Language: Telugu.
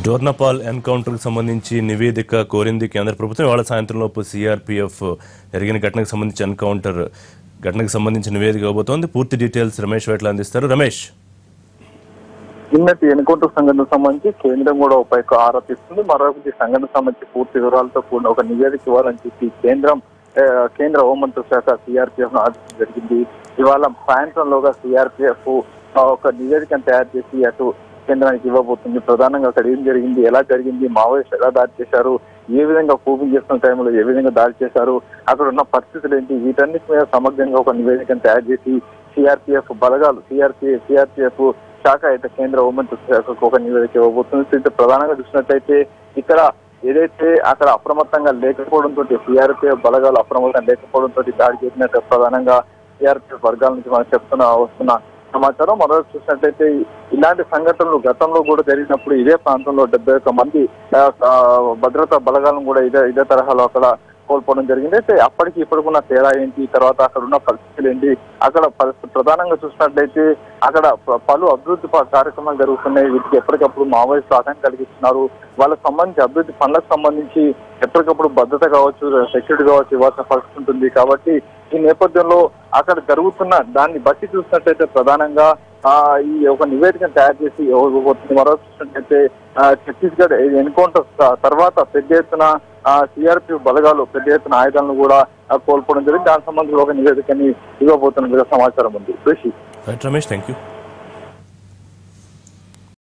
డోర్నపాల్ ఎన్కౌంటర్కి సంబంధించి నివేదిక కోరింది కేంద్ర ప్రభుత్వం. ఇవాళ సాయంత్రంలోపు సిఆర్పీఎఫ్ జరిగిన ఘటనకు సంబంధించి ఘటనకు సంబంధించి నివేదిక ఇవ్వబోతోంది. పూర్తి డీటెయిల్స్ రమేష్ వేట్ల అందిస్తారు. రమేష్, నిన్నటి ఎన్కౌంటర్ సంఘటనకు సంబంధించి కేంద్రం కూడా ఒక ఆరా తీస్తుంది. మరొకటి సంఘటనకు సంబంధించి పూర్తి వివరాలతో కూడిన ఒక నివేదిక ఇవ్వాలని చెప్పి కేంద్ర హోంమంత్రి శాఖ సిఆర్పీఎఫ్ ఆదేశించడం జరిగింది. ఇవాళ సాయంత్రంలోగా సిఆర్పీఎఫ్ ఒక నివేదికను తయారు చేసి అటు కేంద్రానికి ఇవ్వబోతుంది. ప్రధానంగా అక్కడ ఏం జరిగింది, ఎలా జరిగింది, మావోయిస్టులు ఎలా దాడి చేశారు, ఏ విధంగా కూపింగ్ చేస్తున్న టైంలో ఏ విధంగా దాడి చేశారు, అక్కడ ఉన్న పరిస్థితులు ఏంటి, వీటన్నిటి మీద సమగ్రంగా ఒక నివేదికను తయారు చేసి సిఆర్పీఎఫ్ బలగాలు సిఆర్పీఎఫ్ శాఖ అయితే కేంద్ర హోంమంత్రి శాఖకు ఒక నివేదిక ఇవ్వబోతుంది. ప్రధానంగా చూసినట్లయితే ఇక్కడ ఏదైతే అక్కడ అప్రమత్తంగా లేకపోవడంతో సిఆర్పీఎఫ్ బలగాలు అప్రమత్తంగా లేకపోవడంతో దాడి చేసినట్టు ప్రధానంగా సిఆర్పీఎఫ్ వర్గాల నుంచి మనం వస్తున్న సమాచారం. మరో చూసినట్లయితే ఇలాంటి సంఘటనలు గతంలో కూడా జరిగినప్పుడు ఇదే ప్రాంతంలో 71 మంది భద్రతా బలగాలను కూడా ఇదే తరహాలో అక్కడ కోల్పోవడం జరిగింది. అయితే అప్పటికి ఇప్పటికున్న తేడా ఏంటి, తర్వాత అక్కడ ఉన్న పరిస్థితులు ఏంటి, అక్కడ ప్రధానంగా చూసినట్లయితే అక్కడ పలు అభివృద్ధి కార్యక్రమాలు జరుగుతున్నాయి. వీటికి ఎప్పటికప్పుడు మావోయిస్టులు ఆటంకం కలిగిస్తున్నారు. వాళ్ళకి సంబంధించి అభివృద్ధి పనులకు సంబంధించి ఎప్పటికప్పుడు భద్రత కావచ్చు, సెక్యూరిటీ కావచ్చు ఇవ్వాల్సిన పరిస్థితి ఉంటుంది. కాబట్టి ఈ నేపథ్యంలో అక్కడ జరుగుతున్న దాన్ని బట్టి చూసినట్లయితే ప్రధానంగా ఈ ఒక నివేదికను తయారు చేసి ఇవ్వబోతుంది. మరో చూసినట్లయితే ఛత్తీస్గఢ్ ఎన్కౌంటర్ తర్వాత పెద్ద ఎత్తున సిఆర్పీఎఫ్ బలగాలు పెద్ద ఎత్తున ఆయుధాలను కూడా కోల్పోవడం జరిగింది. దానికి సంబంధించి ఒక నివేదికని ఇవ్వబోతున్నట్టుగా సమాచారం ఉంది. Ramesh, thank you.